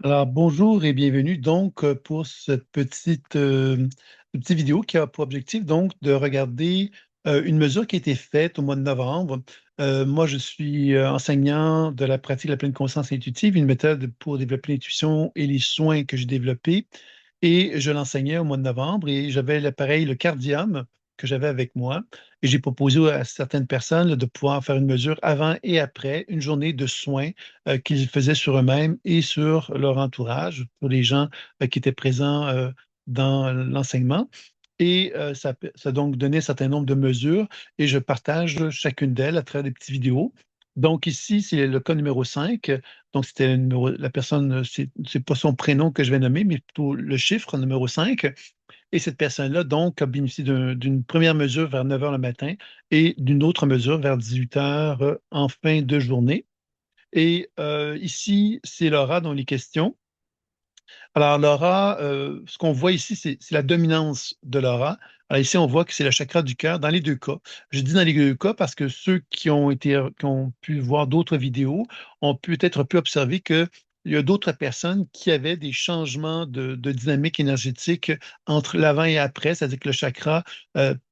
Alors, bonjour et bienvenue donc pour cette petite vidéo qui a pour objectif donc de regarder une mesure qui a été faite au mois de novembre. Moi, je suis enseignant de la pratique de la pleine conscience intuitive, une méthode pour développer l'intuition et les soins que j'ai développés. Et je l'enseignais au mois de novembre et j'avais l'appareil, le Cardium, que j'avais avec moi. Et j'ai proposé à certaines personnes là, de pouvoir faire une mesure avant et après, une journée de soins qu'ils faisaient sur eux-mêmes et sur leur entourage, pour les gens qui étaient présents dans l'enseignement. Et ça a donc donné un certain nombre de mesures et je partage chacune d'elles à travers des petites vidéos. Donc ici, c'est le cas numéro 5. Donc c'était la personne, c'est pas son prénom que je vais nommer, mais plutôt le chiffre numéro 5. Et cette personne-là, donc, a bénéficié d'une première mesure vers 9 heures le matin et d'une autre mesure vers 18 heures en fin de journée. Et ici, c'est Laura dont les questions. Alors, Laura, ce qu'on voit ici, c'est la dominance de Laura. Alors, ici, on voit que c'est le chakra du cœur dans les deux cas. Je dis dans les deux cas parce que ceux qui ont pu voir d'autres vidéos ont peut-être pu observer que il y a d'autres personnes qui avaient des changements de dynamique énergétique entre l'avant et après, c'est-à-dire que le chakra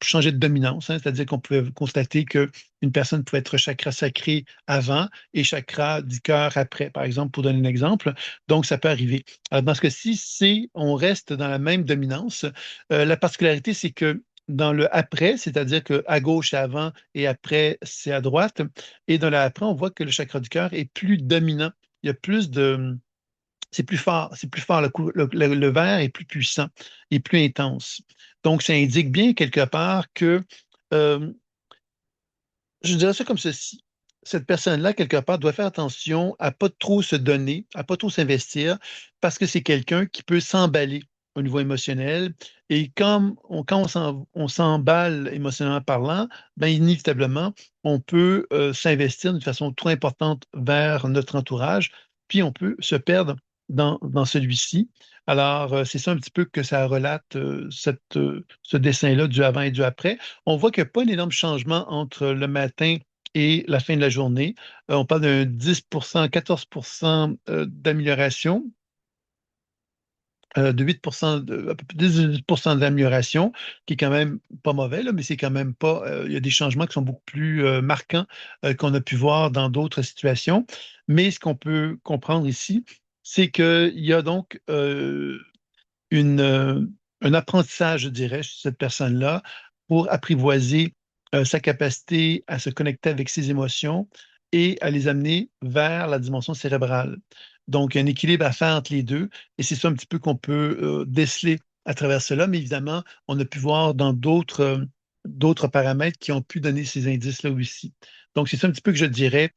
changeait de dominance, hein, c'est-à-dire qu'on pouvait constater qu'une personne pouvait être chakra sacré avant et chakra du cœur après, par exemple, pour donner un exemple. Donc, ça peut arriver. Alors, dans ce cas-ci, on reste dans la même dominance. La particularité, c'est que dans le après, c'est-à-dire qu'à gauche, c'est avant et après, c'est à droite. Et dans le après, on voit que le chakra du cœur est plus dominant. Il y a plus de. C'est plus fort, c'est plus fort. Le vert est plus puissant, et plus intense. Donc, ça indique bien quelque part que euh, je dirais ça comme ceci. Cette personne-là, quelque part, doit faire attention à pas trop se donner, à pas trop s'investir, parce que c'est quelqu'un qui peut s'emballer au niveau émotionnel. Et quand on s'emballe émotionnellement parlant, ben, inévitablement, on peut s'investir d'une façon trop importante vers notre entourage, puis on peut se perdre dans celui-ci. Alors, c'est ça un petit peu que ça relate, ce dessin-là du avant et du après. On voit qu'il n'y a pas un énorme changement entre le matin et la fin de la journée. On parle d'un 10%, 14% d'amélioration, de 8%, à peu près 18% d'amélioration, qui est quand même pas mauvais, là, mais c'est quand même pas. Il y a des changements qui sont beaucoup plus marquants qu'on a pu voir dans d'autres situations. Mais ce qu'on peut comprendre ici, c'est qu'il y a donc une, euh, un apprentissage, je dirais, chez cette personne-là pour apprivoiser sa capacité à se connecter avec ses émotions et à les amener vers la dimension cérébrale. Donc, il y a un équilibre à faire entre les deux et c'est ça un petit peu qu'on peut déceler à travers cela, mais évidemment, on a pu voir dans d'autres paramètres qui ont pu donner ces indices-là aussi. Donc, c'est ça un petit peu que je dirais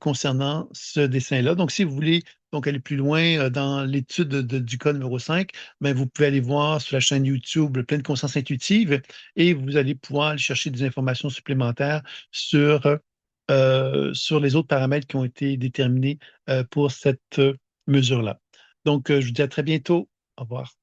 concernant ce dessin-là. Donc, si vous voulez donc aller plus loin dans l'étude du cas numéro 5, ben, vous pouvez aller voir sur la chaîne YouTube Pleine conscience intuitive et vous allez pouvoir aller chercher des informations supplémentaires sur les autres paramètres qui ont été déterminés pour cette mesure-là. Donc, je vous dis à très bientôt. Au revoir.